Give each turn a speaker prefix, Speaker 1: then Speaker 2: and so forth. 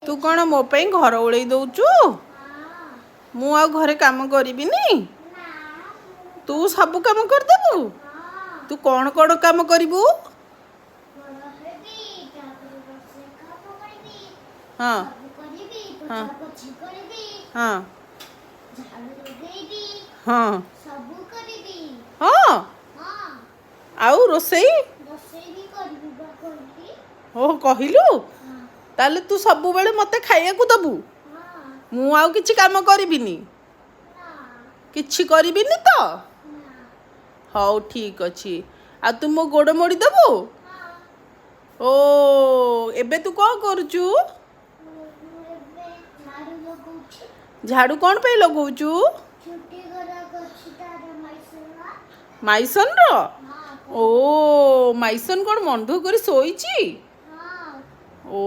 Speaker 1: तू कौन मो पे घर ओड़े दौचु मु आ घरे काम करिबिनी तू सब काम करदेबु तू कौन कौन काम करिबु हाँ हाँ हाँ हाँ हाँ आउ रोसई हो कहलु ताले तू सब बेले मते खाइया को दबु मु आउ किछि काम करिबिनी किछि करिबिनी तो हौ ठीक अछि आ तू मो गोड़ मोड़ी दबु ओ एबे तू कौन करूचु झाड़ू कौन पे लगौचु माइसन रो ओ माइसन कौन मन दुख करी सोईची ओ